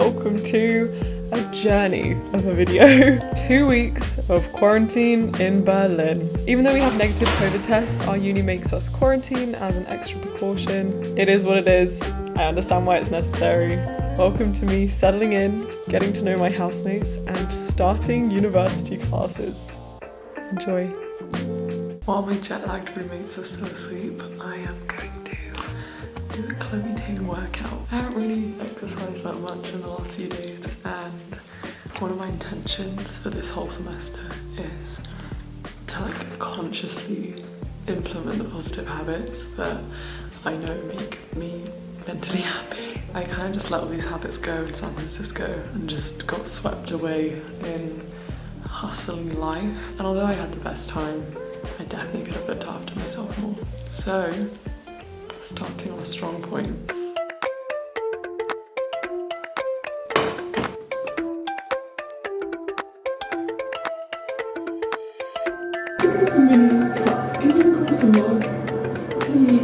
welcome to a journey of a video. 2 weeks of quarantine in Berlin. Even though we have negative COVID tests, our uni makes us quarantine as an extra precaution. It is what it is. I understand why it's necessary. Welcome to me settling in, getting to know my housemates, and starting university classes. Enjoy. While my jet-lagged roommates are still asleep, I am going to do a clementine workout. I haven't really exercised that much in the last few days, and one of my intentions for this whole semester is to consciously implement the positive habits that I know make me mentally happy. I kind of just let all these habits go in San Francisco and just got swept away in hustling life. And although I had the best time, I definitely could have looked after myself more. So, starting on a strong point. Give us a mini cup, give me a course mug, tea.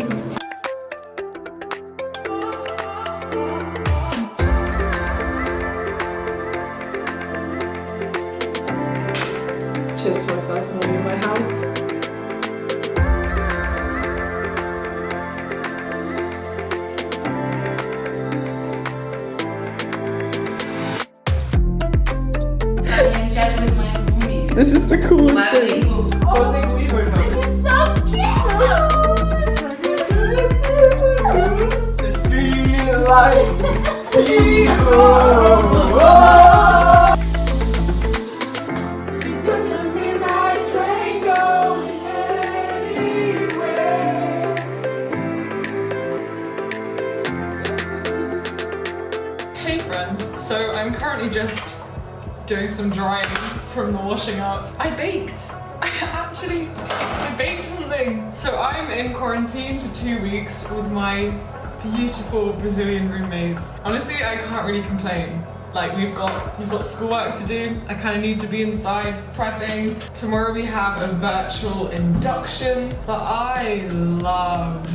Cheers to my first morning in my house. This is the coolest thing. Oh, I think we were not. This is so cute! The street lights, people. Hey friends, so I'm currently just doing some drying from the washing up. I baked! I baked something! So I'm in quarantine for 2 weeks with my beautiful Brazilian roommates. Honestly, I can't really complain. Like, we've got schoolwork to do. I kind of need to be inside prepping. Tomorrow we have a virtual induction, but I love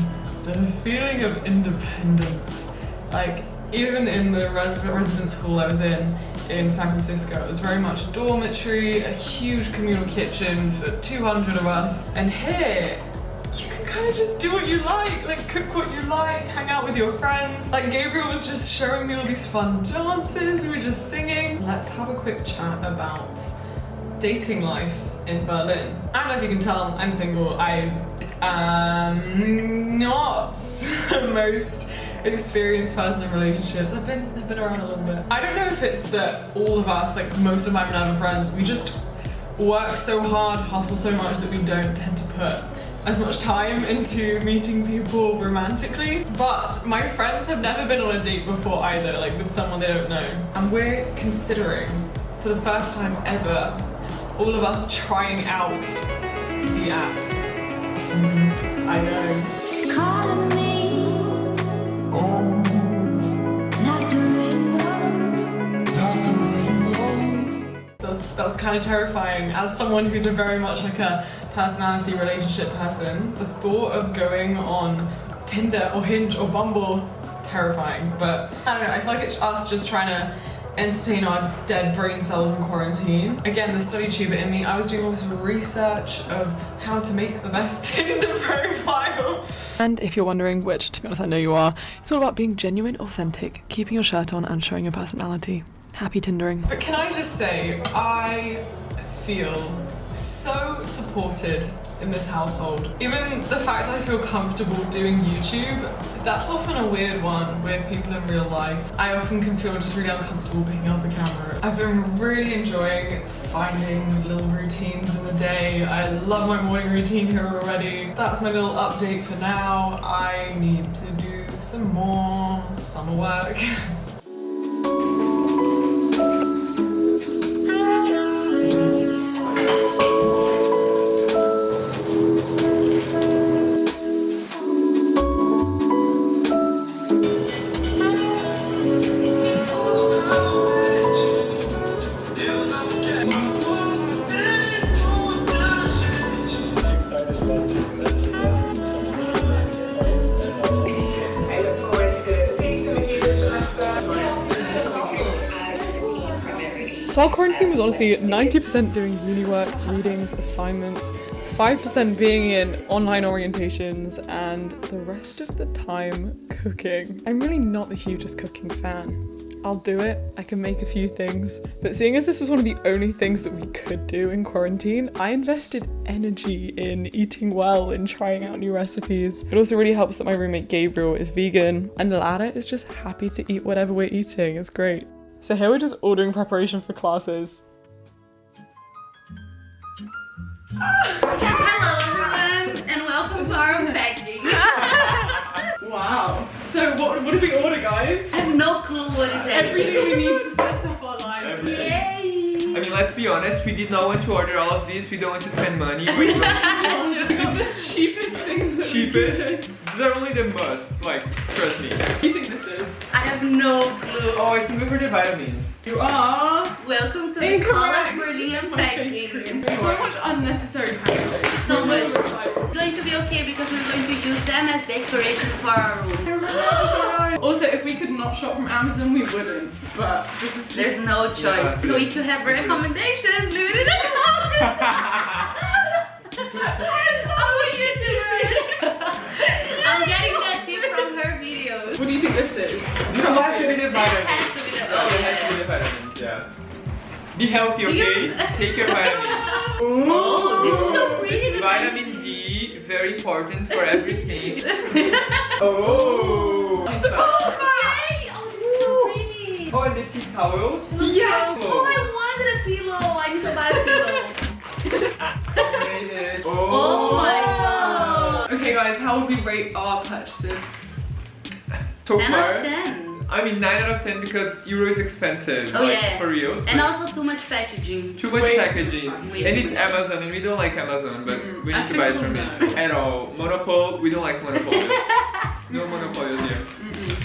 the feeling of independence. Like, even in the residence hall I was in San Francisco, it was very much a dormitory, a huge communal kitchen for 200 of us. And here, you can kind of just do what you like cook what you like, hang out with your friends. Like Gabriel was just showing me all these fun dances, we were just singing. Let's have a quick chat about dating life in Berlin. I don't know if you can tell, I'm single. I am not the most experienced person in relationships. I've been around a little bit. I don't know if it's that all of us, like most of my Minerva friends, we just work so hard, hustle so much that we don't tend to put as much time into meeting people romantically. But my friends have never been on a date before either, like with someone they don't know. And we're considering, for the first time ever, all of us trying out the apps. I know. She's calling me. That's kind of terrifying. As someone who's a very much like a personality relationship person, the thought of going on Tinder or Hinge or Bumble, terrifying. But I don't know, I feel like it's us just trying to entertain our dead brain cells in quarantine. Again, the study tuber in me, I was doing all this research of how to make the best Tinder profile. And if you're wondering, which to be honest I know you are, it's all about being genuine, authentic, keeping your shirt on and showing your personality. Happy Tindering. But can I just say, I feel so supported in this household. Even the fact I feel comfortable doing YouTube, that's often a weird one with people in real life. I often can feel just really uncomfortable picking up a camera. I've been really enjoying finding little routines in the day. I love my morning routine here already. That's my little update for now. I need to do some more summer work. So our quarantine was honestly 90% doing uni work, readings, assignments, 5% being in online orientations, and the rest of the time cooking. I'm really not the hugest cooking fan. I'll do it, I can make a few things, but seeing as this was one of the only things that we could do in quarantine, I invested energy in eating well and trying out new recipes. It also really helps that my roommate Gabriel is vegan, and Lara is just happy to eat whatever we're eating. It's great. So here we're just all doing preparation for classes. Hello everyone, and welcome to our packing. Wow. So what did we order, guys? I have no clue what is Everything we need to set up our lives. Yay! I mean, let's be honest, we did not want to order all of this, we don't want to spend money. We got the cheapest things that Cheapest? These are only the musts, like, trust me. What do you think this is? I have no clue. Oh, I think those are the vitamins. You are Welcome to the incorrect. college Brazilian My face packing. cream. So much unnecessary packaging. So much. Looks like. It's going to be okay because we're going to use them as decoration for our room. Also, if we could not shop from Amazon, we wouldn't. But this is just... There's no choice. Yeah. So if you have recommendations, leave it in the comments. I'm a YouTuber. I'm getting that tip from her videos. What do you think this is? This has to be the vitamins. Has to be the Yeah, it has to be the vitamins, yeah. Be healthy, okay? Take your vitamins. Oh, this is so pretty. the Vitamin D, very important for everything. Oh! Oh, yay! Oh, this is so pretty. Oh, and the tea towels? Yes! Oh, I wanted a pillow. I need to buy a pillow. Made it. Oh my god. Okay, guys, how would we rate our purchases? So 10 far, out of 10. I mean 9 out of 10 because euro is expensive. Oh like, yeah. for real. And also too much packaging. Too much Way too packaging. much. Way And too it's much. Amazon and we don't like Amazon, but we I need to think buy it we'll from know. it. At all. Monopole, we don't like Monopole. No Monopoly here.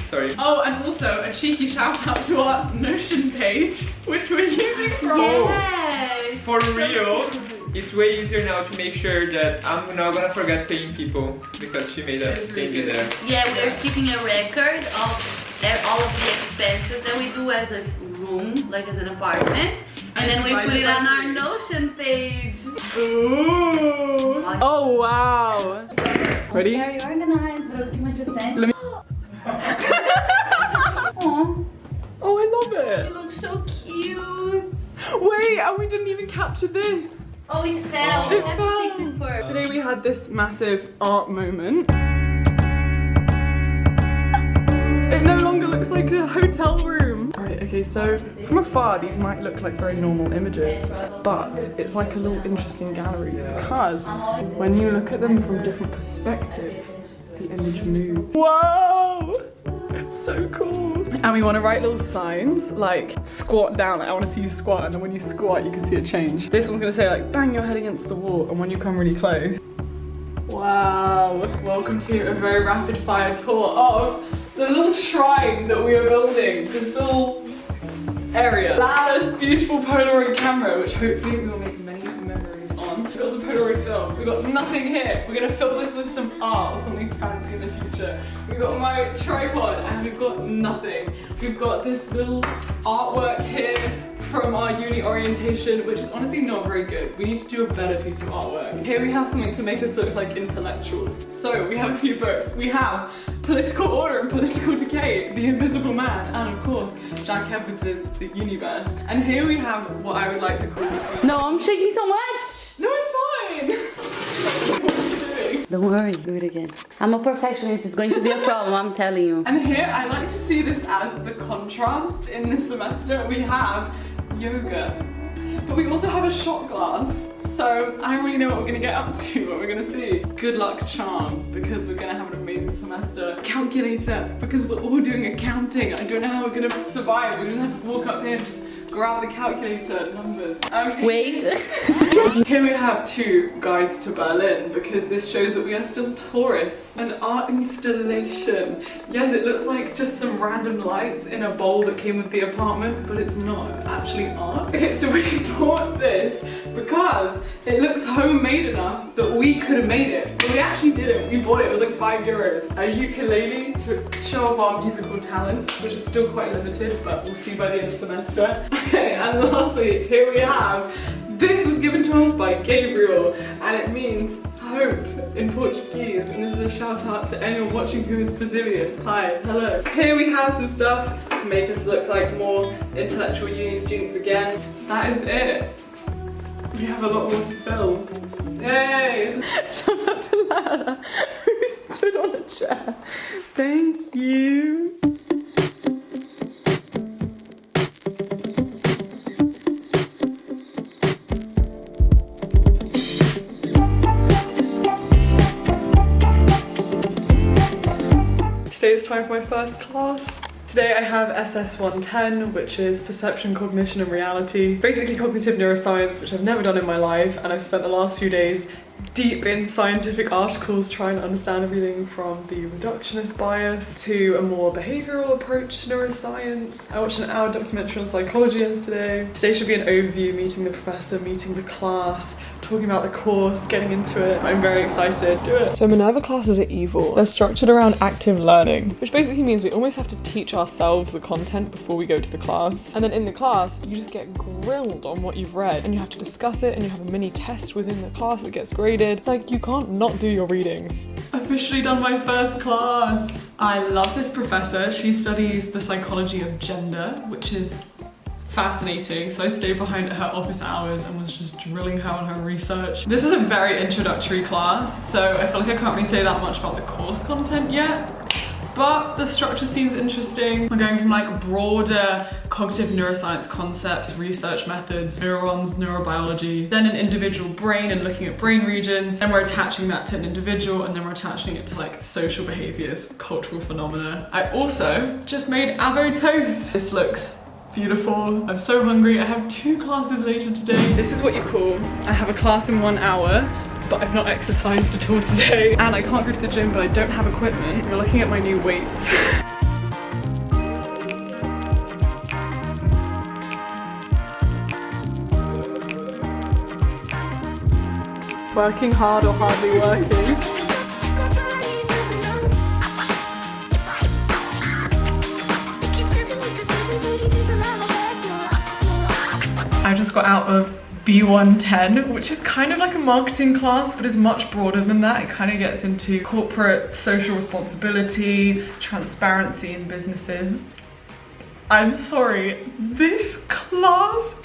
Sorry. Oh, and also a cheeky shout out to our Notion page, which we're using from... Yes. For real, it's way easier now to make sure that I'm not gonna forget paying people because she made us It's really pay me good. there. Yeah, we are keeping a record of all of the expenses that we do as a room, like as an apartment. And then we put it on our Notion page. Ooh. Oh, wow. Ready? Very organized, but too much attention. Let me... Aw, Oh, I love it it. looks so cute. Wait, and we didn't even capture this. Oh, it fell. Oh. We have to fix it first. Today we had this massive art moment. It no longer looks like a hotel room. Right, okay, so from afar these might look like very normal images, but it's like a little interesting gallery because when you look at them from different perspectives, the image moves. Whoa! It's so cool. And we want to write little signs like squat down, like I want to see you squat, and then when you squat you can see it change. This one's going to say like bang your head against the wall, and when you come really close. Wow. Welcome to a very rapid fire tour of the little shrine that we are building. This little area. Lara's beautiful Polaroid camera, which hopefully we will make many memories on. We've got some Polaroid film. We've got nothing here. We're gonna fill this with some art or something fancy in the future. We've got my tripod and we've got nothing. We've got this little artwork here from our uni orientation, which is honestly not very good. We need to do a better piece of artwork. Here we have something to make us look like intellectuals. So we have a few books. We have Political Order and Political Decay, The Invisible Man, and of course, Jack Edwards' The Universe. And here we have what I would like to call... No, I'm shaking so much. No, it's fine! What are you doing? Don't worry, do it again. I'm a perfectionist, it's going to be a problem, I'm telling you. And here, I like to see this as the contrast in this semester. We have yoga, but we also have a shot glass. So I don't really know what we're gonna get up to, what we're gonna see. Good luck charm, because we're gonna have an amazing semester. Calculator, because we're all doing accounting. I don't know how we're gonna survive. We're just gonna have to walk up here and just grab the calculator numbers. Okay. Wait. Here we have 2 guides to Berlin because this shows that we are still tourists. An art installation. Yes, it looks like just some random lights in a bowl that came with the apartment, but it's not. It's actually art. Okay, so we bought this because it looks homemade enough that we could have made it. But we actually didn't. We bought it. It was like €5. A ukulele to show off our musical talents, which is still quite limited, but we'll see by the end of the semester. Okay, and lastly, here we have. This was given to us by Gabriel, and it means hope in Portuguese. And this is a shout out to anyone watching who is Brazilian. Hi, hello. Here we have some stuff to make us look like more intellectual uni students again. That is it. We have a lot more to film. Yay! Shout out to Lara, who stood on a chair. Thank you. Today is time for my first class. Today I have SS 110, which is perception, cognition and reality. Basically cognitive neuroscience, which I've never done in my life, and I've spent the last few days deep in scientific articles trying to understand everything from the reductionist bias to a more behavioural approach to neuroscience. I watched an hour documentary on psychology yesterday. Today should be an overview, meeting the professor, meeting the class, talking about the course, getting into it. I'm very excited. Let's do it. So Minerva classes are evil. They're structured around active learning, which basically means we almost have to teach ourselves the content before we go to the class. And then in the class, you just get grilled on what you've read and you have to discuss it, and you have a mini test within the class that gets graded. It's like, you can't not do your readings. Officially done my first class. I love this professor. She studies the psychology of gender, which is fascinating. So I stayed behind at her office hours and was just drilling her on her research. This was a very introductory class, so I feel like I can't really say that much about the course content yet. But the structure seems interesting. We're going from like broader cognitive neuroscience concepts, research methods, neurons, neurobiology, then an individual brain and looking at brain regions, and we're attaching that to an individual, and then we're attaching it to like social behaviors, cultural phenomena. I also just made avo toast. This looks beautiful. I'm so hungry. I have 2 classes later today. This is what you call, I have a class in 1 hour, but I've not exercised at all today. And I can't go to the gym, but I don't have equipment. We're looking at my new weights. Working hard or hardly working. I just got out of B110, which is kind of like a marketing class, but is much broader than that. It kind of gets into corporate social responsibility, transparency in businesses. I'm sorry, this class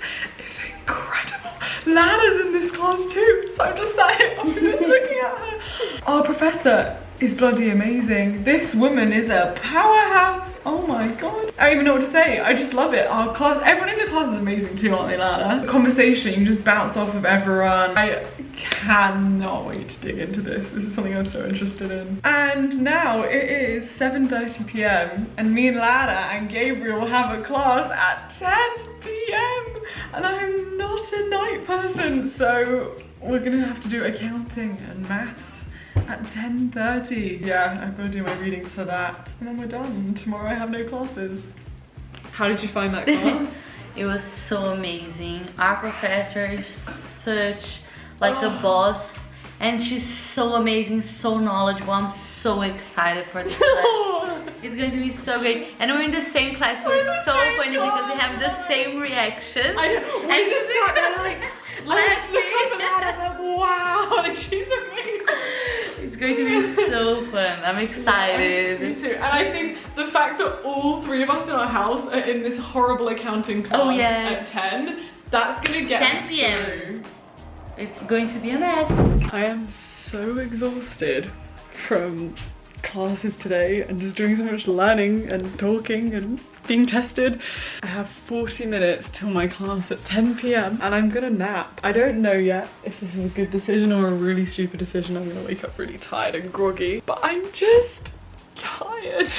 is incredible. Lana's in this class too, so I'm just sat here opposite looking at her. Our professor is bloody amazing. This woman is a powerhouse. Oh my god. I don't even know what to say. I just love it. Our class, everyone in the class is amazing too, aren't they, Lana? The conversation, you can just bounce off of everyone. I cannot wait to dig into this. This is something I'm so interested in. And now it is 7:30 p.m. and me and Lara and Gabriel have a class at 10 p.m. and I'm not a night person, so we're gonna have to do accounting and maths at 10:30. Yeah, I've got to do my readings for that. And then we're done. Tomorrow I have no classes. How did you find that class? It was so amazing. Our professor is such like a boss, and she's so amazing, so knowledgeable. I'm so excited for this class. It's going to be so great. And we're in the same class, so it's so funny because we have the same reactions. I know. We just sat there like let's look up at that and like, wow, like she's amazing. It's going to be so fun. I'm excited. Me too. And I think the fact that all 3 of us in our house are in this horrible accounting class at 10, that's gonna get 10 p.m. through. It's going to be a mess. I am so exhausted from classes today and just doing so much learning and talking and being tested. I have 40 minutes till my class at 10 p.m. and I'm gonna nap. I don't know yet if this is a good decision or a really stupid decision. I'm gonna wake up really tired and groggy, but I'm just tired.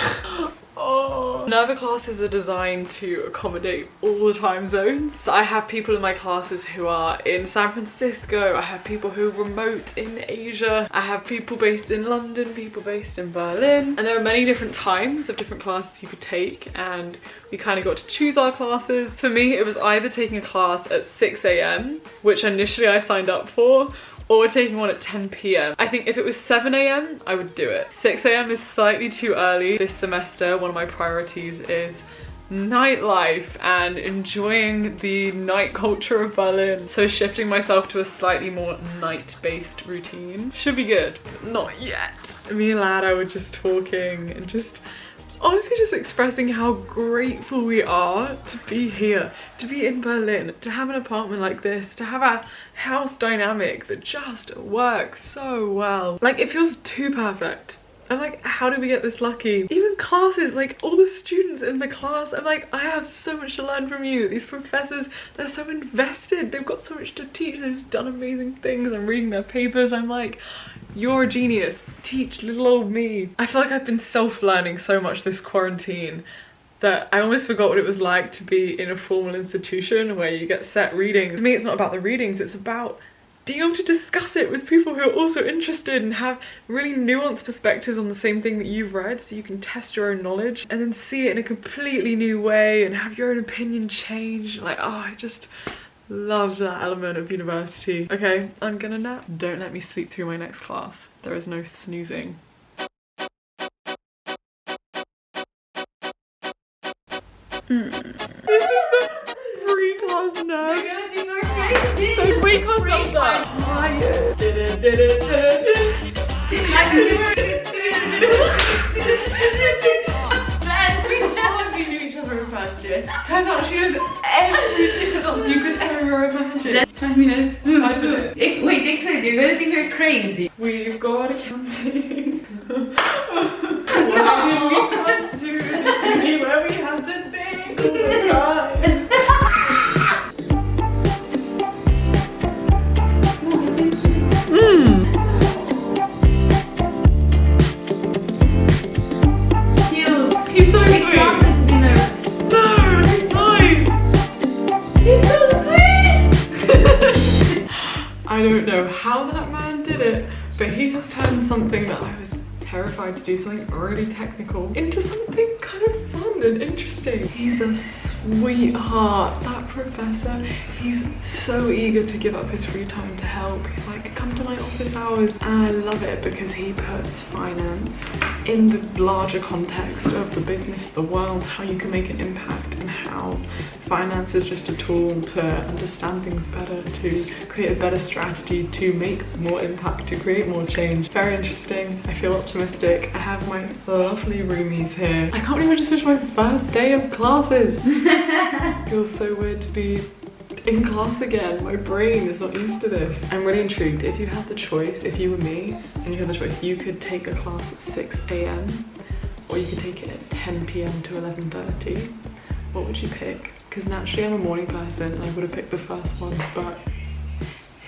Oh. None of the classes are designed to accommodate all the time zones. So I have people in my classes who are in San Francisco, I have people who are remote in Asia, I have people based in London, people based in Berlin, and there are many different times of different classes you could take, and we kind of got to choose our classes. For me, it was either taking a class at 6 AM, which initially I signed up for, or taking one at 10 PM. I think if it was 7 AM, I would do it. 6 AM is slightly too early. This semester, one of my priorities is nightlife and enjoying the night culture of Berlin. So shifting myself to a slightly more night-based routine should be good, but not yet. Me and Lara were just talking and just honestly just expressing how grateful we are to be here, to be in Berlin, to have an apartment like this, to have a house dynamic that just works so well. Like, it feels too perfect. I'm like, how did we get this lucky? Even classes, like all the students in the class, I'm like, I have so much to learn from you. These professors, they're so invested. They've got so much to teach. They've done amazing things. I'm reading their papers. I'm like, you're a genius. Teach little old me. I feel like I've been self-learning so much this quarantine that I almost forgot what it was like to be in a formal institution where you get set readings. For me, it's not about the readings, it's about being able to discuss it with people who are also interested and have really nuanced perspectives on the same thing that you've read, so you can test your own knowledge and then see it in a completely new way and have your own opinion change. Like, oh, I just love that element of university. Okay, I'm gonna nap. Don't let me sleep through my next class. There is no snoozing. This is the free class now. They're gonna think we're crazy. The free class of We knew each other in first year. Turns out she knows every TikTok dance you could ever imagine. 5 minutes. 5 minutes. Wait, excellent. You're gonna think we're crazy. We've got accounting. Why did we come to the city where we have to think all the time? Cute. He's so It's sweet. not the dinners. No, he's nice. He's so sweet. I don't know how that man did it, but he has turned something that I was terrified to do, something really technical, into something kind of fun and interesting. He's a sweetheart, that professor. He's so eager to give up his free time to help. He's like, come to my office hours. And I love it because he puts finance in the larger context of the business, the world, how you can make an impact, and how finance is just a tool to understand things better, to create a better strategy, to make more impact, to create more change. Very interesting. I feel optimistic. I have my lovely roomies here. I can't believe I just finished my first day of classes. It feels so weird to be in class again. My brain is not used to this. I'm really intrigued. If you had the choice, if you were me and you had the choice, you could take a class at 6 AM or you could take it at 10 PM to 11:30. What would you pick? Because naturally I'm a morning person and I would have picked the first one, but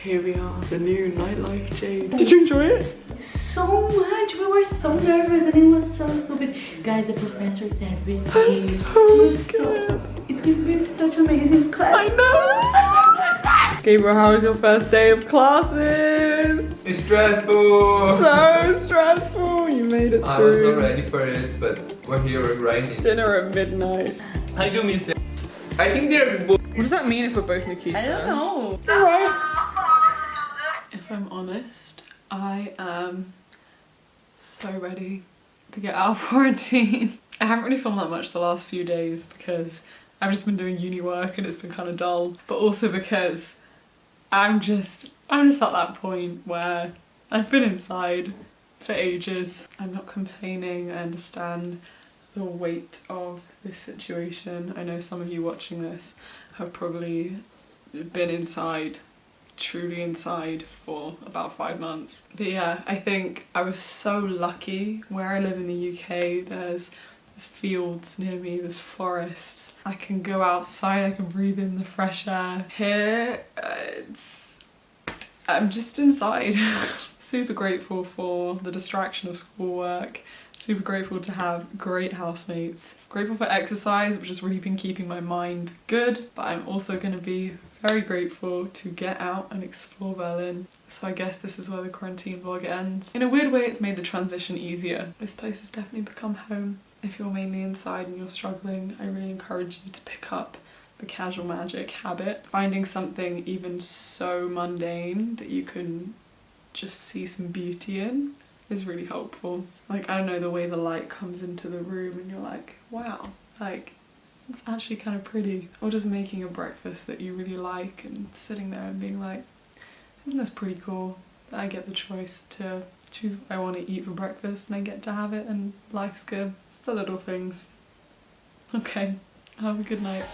here we are, the new nightlife Jade. Did you enjoy it? So much. We were so nervous and it was so stupid. Guys, the professor is everything. That's so good. It's going to be such amazing class. I know. Gabriel, how was your first day of classes? It's stressful. So stressful. You made it I was through. not ready for it, but we're here grinding. Dinner at midnight. I do miss it. I think they're both. What does that mean if we're both Nikita? I don't know. If I'm honest, I am so ready to get out of quarantine. I haven't really filmed that much the last few days because I've just been doing uni work and it's been kind of dull, but also because I'm just at that point where I've been inside for ages. I'm not complaining. I understand the weight of this situation. I know some of you watching this have probably been inside, truly inside, for about 5 months. But yeah, I think I was so lucky. Where I live in the UK, there's fields near me, there's forests. I can go outside, I can breathe in the fresh air. Here, I'm just inside. Super grateful for the distraction of schoolwork, Super grateful to have great housemates. Grateful for exercise, which has really been keeping my mind good, but I'm also going to be very grateful to get out and explore Berlin. So I guess this is where the quarantine vlog ends. In a weird way, it's made the transition easier. This place has definitely become home. If you're mainly inside and you're struggling, I really encourage you to pick up the casual magic habit. Finding something even so mundane that you can just see some beauty in is really helpful. Like, I don't know, the way the light comes into the room and you're like, wow, like, it's actually kind of pretty. Or just making a breakfast that you really like and sitting there and being like, isn't this pretty cool that I get the choice to choose what I want to eat for breakfast and I get to have it and life's good. It's the little things. Okay, have a good night.